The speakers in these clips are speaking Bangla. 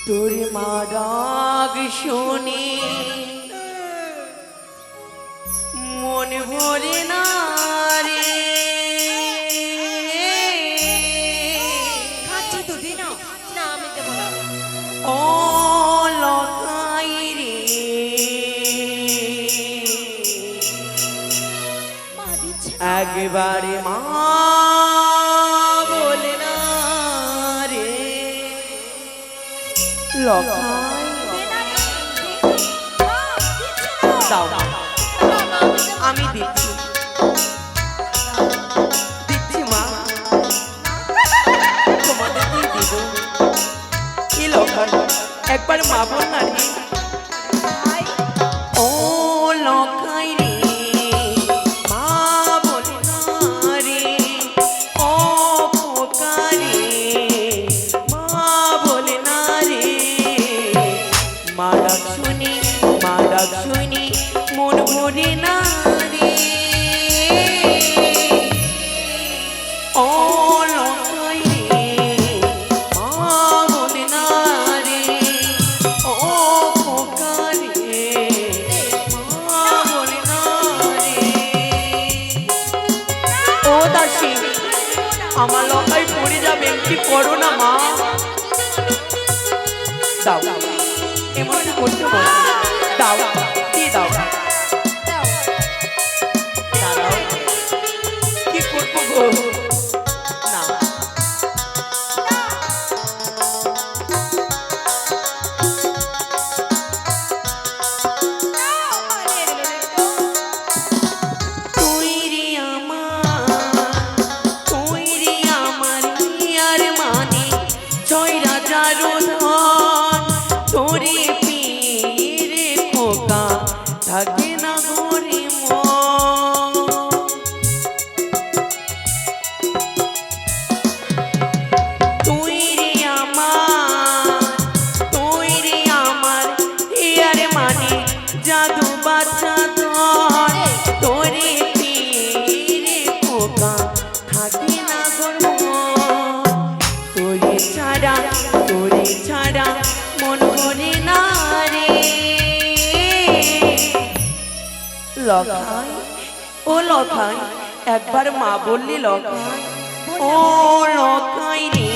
তোর মা ডাক শুনে মন ভরে না রে। খাচ্ছি তো দিন না, আমি দেবো না। ও লকাই রে, মা দিচ্ছে একবারে মা বলে না রে। লকাই দাও, আমি দিচ্ছি দিচ্ছি মা, তোমাদের কি দিব। কি লকাই, একবার মা বল না রে। ও লকাই রে, মা বলে না রে। ও পোকারে, মা বলে না রে। মা ডাক শুনি, মা ডাক শুনি মন ভরে না রে। ও লকাই রে, মা বলে না রে। ও পোকারে, মা বলে না রে। ও দাসী, আমার লকাই পড়ে যাবে, কি করো না মা। দাও, এমনটা করতে বলো, দাও দিয়ে দাও। দাঁড়াও, কি করবো গো। না তুই রে আমার, তুই রে আমার হিয়ার মানে ছয় রাজার ধন। তোরে পীরে খোকা থাকে না ঘরে মন। তুই রে আমার, তুই রে আমার হিয়ার মানে জাদু বাচ্চা ধন। তোরে পীরে খোকা থাকে না ঘরে মন। তোরে ছাড়া, তোরে ছাড়া মন ভরে না রে। লখাই, ও লখাই, একবার মা বললি লখাই। ও লখাই রে,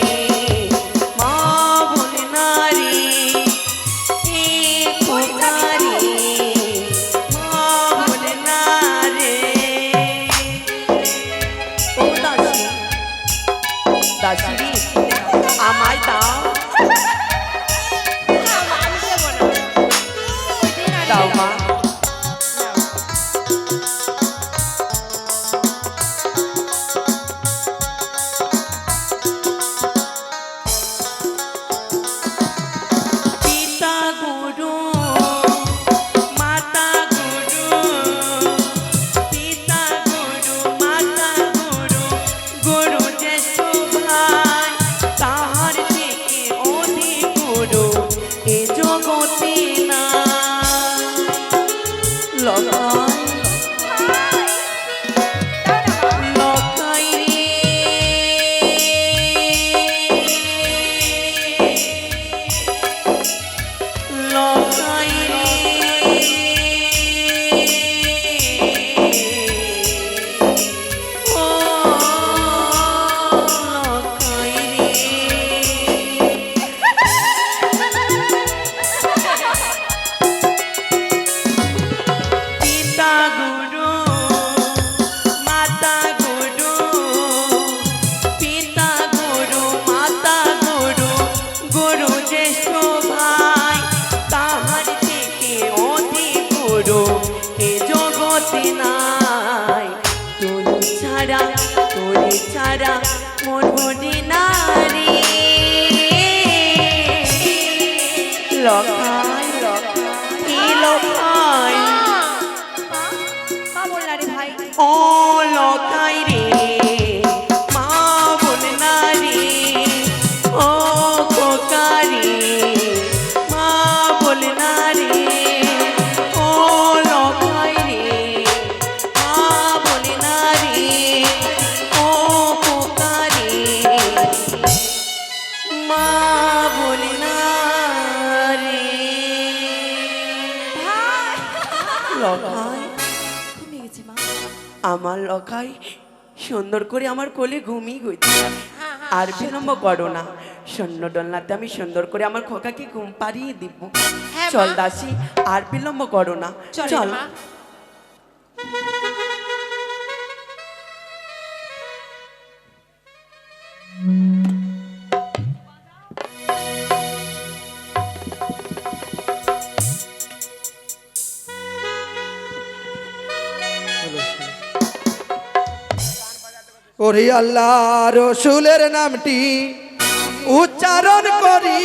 মা বলে না রে। এ খোকা রে, মা বলে না রে। ও দাসী, দাসী রে, আমায় দাও, আমি দেবো না। দাও মা। পিতা গুরু, মাতা গুরু, পিতা গুরু, মাতা গুরু, গুরু জ্যেষ্ঠ ভাই, তাহার থেকে অধিক গুরু এ জগতে নাই। লকাই, লকাই রে, লকাই রে। ও লকাই রে। পিতা গুরু, মাতা গুরু, পিতা গুরু, মাতা গুরু, গুরু জ্যেষ্ঠ ভাই, তাহার থেকে অধিক গুরু এ জগতে নাই। তোরে ছাড়া, তোরে ছাড়া মন ভরে না রে। লখাই, লখাই, লখাই, মা বললা রে ভাই। ও লকাই রে, মা বলে না রে। ও খোকা রে, মা বলে না রে। ও লকাই রে, মা বলে না রে। ও খোকা রে, মা বলে না আমার লখাই সুন্দর করে আমার কোলে ঘুমিয়ে গেছে। হ্যাঁ, আর বিলম্ব করো না, সৈন্য দোলনাতে আমি সুন্দর করে আমার খোকাকে ঘুম পাড়িয়ে দিব। হ্যাঁ, চল মা। দাসী, আর বিলম্ব করো না, চলে চল। মা। ওরে আল্লাহ রসুলের নামটি উচ্চারণ করি